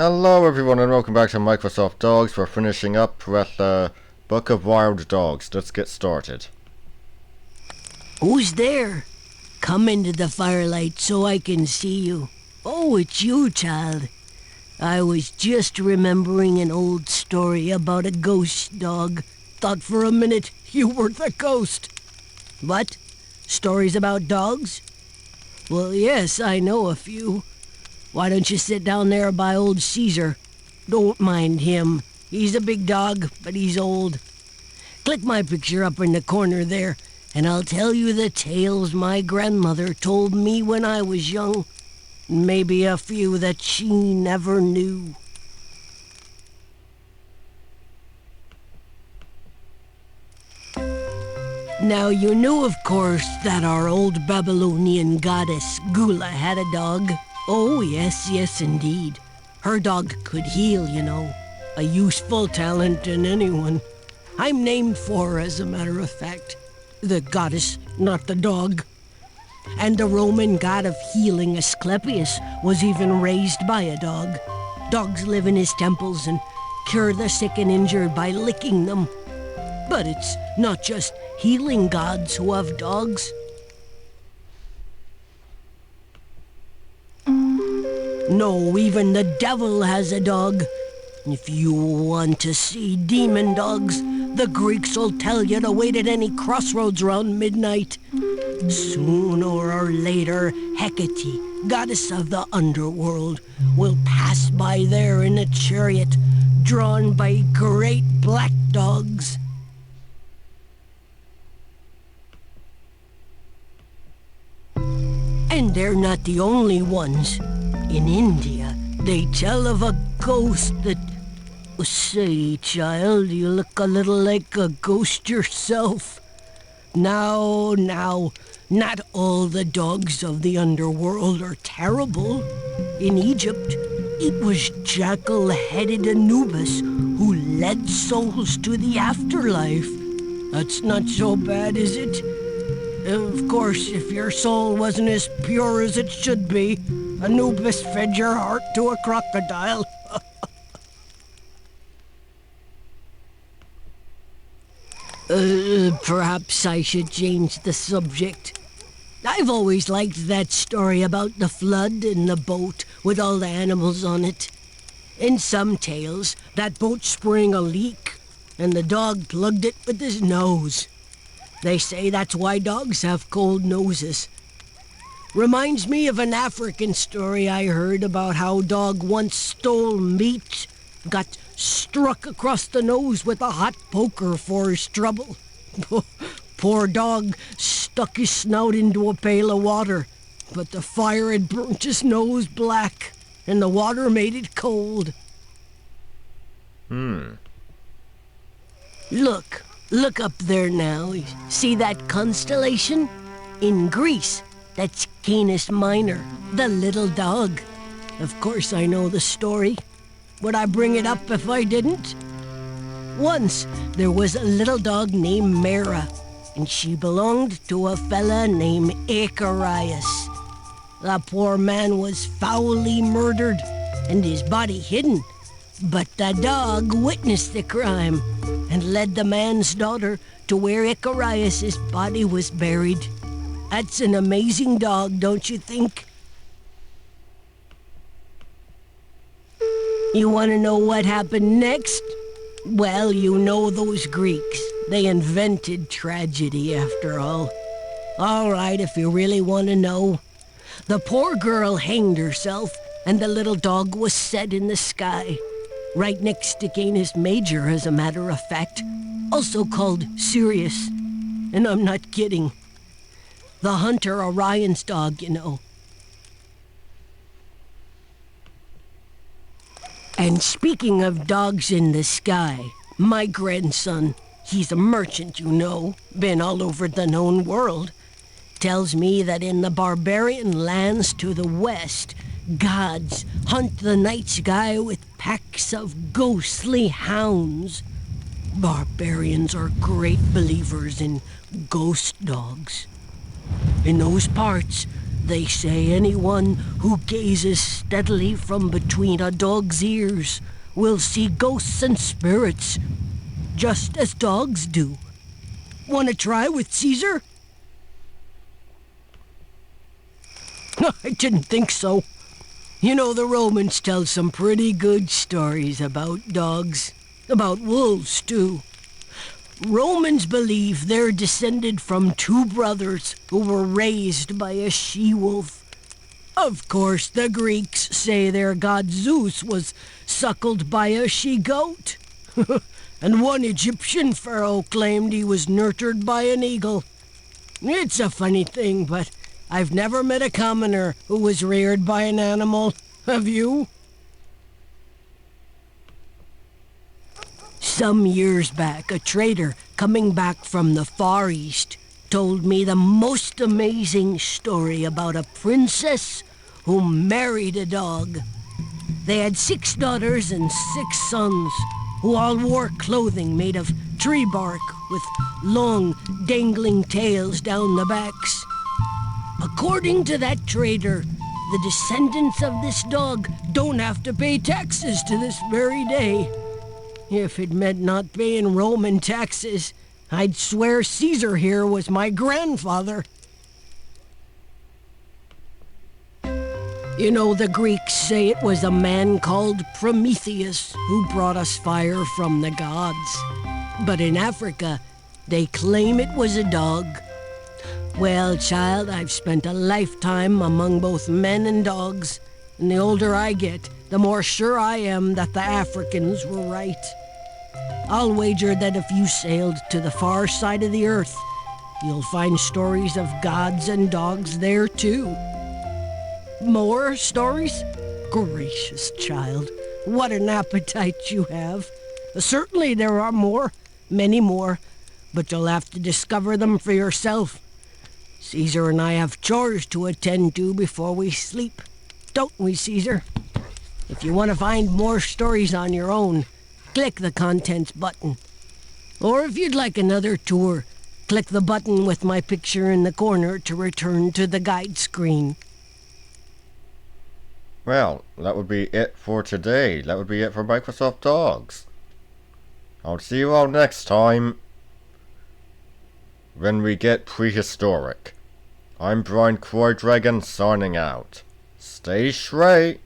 Hello everyone and welcome back to Microsoft Dogs. We're finishing up with Book of Wild Dogs. Let's get started. Who's there? Come into the firelight so I can see you. Oh, it's you, child. I was just remembering an old story about a ghost dog. Thought for a minute you were the ghost. What? Stories about dogs? Well, yes, I know a few. Why don't you sit down there by old Caesar? Don't mind him. He's a big dog, but he's old. Click my picture up in the corner there, and I'll tell you the tales my grandmother told me when I was young. Maybe a few that she never knew. Now, you knew, of course, that our old Babylonian goddess Gula had a dog. Oh, yes, indeed. Her dog could heal, you know. A useful talent in anyone. I'm named for her, as a matter of fact. The goddess, not the dog. And the Roman god of healing, Asclepius, was even raised by a dog. Dogs live in his temples and cure the sick and injured by licking them. But it's not just healing gods who have dogs. No, even the devil has a dog. If you want to see demon dogs, the Greeks will tell you to wait at any crossroads around midnight. Sooner or later, Hecate, goddess of the underworld, will pass by there in a chariot drawn by great black dogs. And they're not the only ones. In India, they tell of a ghost that... Say, child, you look a little like a ghost yourself. Now, not all the dogs of the underworld are terrible. In Egypt, it was jackal-headed Anubis who led souls to the afterlife. That's not so bad, is it? Of course, if your soul wasn't as pure as it should be, Anubis fed your heart to a crocodile. Perhaps I should change the subject. I've always liked that story about the flood and the boat with all the animals on it. In some tales, that boat sprang a leak, and the dog plugged it with his nose. They say that's why dogs have cold noses. Reminds me of an African story I heard about how a dog once stole meat, got struck across the nose with a hot poker for his trouble. Poor dog stuck his snout into a pail of water, but the fire had burnt his nose black, and the water made it cold. Look up there now. See that constellation? In Greece, that's Canis Minor, the little dog. Of course I know the story. Would I bring it up if I didn't? Once, there was a little dog named Mera, and she belonged to a fella named Icarius. The poor man was foully murdered, and his body hidden. But the dog witnessed the crime, and led the man's daughter to where Icarius' body was buried. That's an amazing dog, don't you think? You want to know what happened next? Well, you know those Greeks. They invented tragedy, after all. All right, if you really want to know. The poor girl hanged herself, and the little dog was set in the sky. Right next to Canis Major, as a matter of fact. Also called Sirius. And I'm not kidding. The hunter Orion's dog, you know. And speaking of dogs in the sky, my grandson, he's a merchant, you know, been all over the known world, tells me that in the barbarian lands to the west, gods hunt the night sky with packs of ghostly hounds. Barbarians are great believers in ghost dogs. In those parts, They say anyone who gazes steadily from between a dog's ears will see ghosts and spirits, just as dogs do. Want to try with Caesar? I didn't think so. You know, the Romans tell some pretty good stories about dogs. About wolves, too. Romans believe they're descended from two brothers who were raised by a she-wolf. Of course, the Greeks say their god Zeus was suckled by a she-goat. And one Egyptian pharaoh claimed he was nurtured by an eagle. It's a funny thing, but I've never met a commoner who was reared by an animal. Have you? Some years back, a trader coming back from the Far East told me the most amazing story about a princess who married a dog. They had 6 daughters and 6 sons, who all wore clothing made of tree bark with long, dangling tails down the backs. According to that trader, the descendants of this dog don't have to pay taxes to this very day. If it meant not paying Roman taxes, I'd swear Caesar here was my grandfather. You know, the Greeks say it was a man called Prometheus who brought us fire from the gods. But in Africa, they claim it was a dog. Well, child, I've spent a lifetime among both men and dogs, and the older I get, the more sure I am that the Africans were right. I'll wager that if you sailed to the far side of the earth, you'll find stories of gods and dogs there too. More stories? Gracious child, what an appetite you have. Certainly there are more, many more, but you'll have to discover them for yourself. Caesar and I have chores to attend to before we sleep. Don't we, Caesar? If you want to find more stories on your own, click the Contents button. Or if you'd like another tour, click the button with my picture in the corner to return to the guide screen. Well, that would be it for today. That would be it for Microsoft Dogs. I'll see you all next time when we get prehistoric. I'm Brian Croydragon signing out. Stay straight.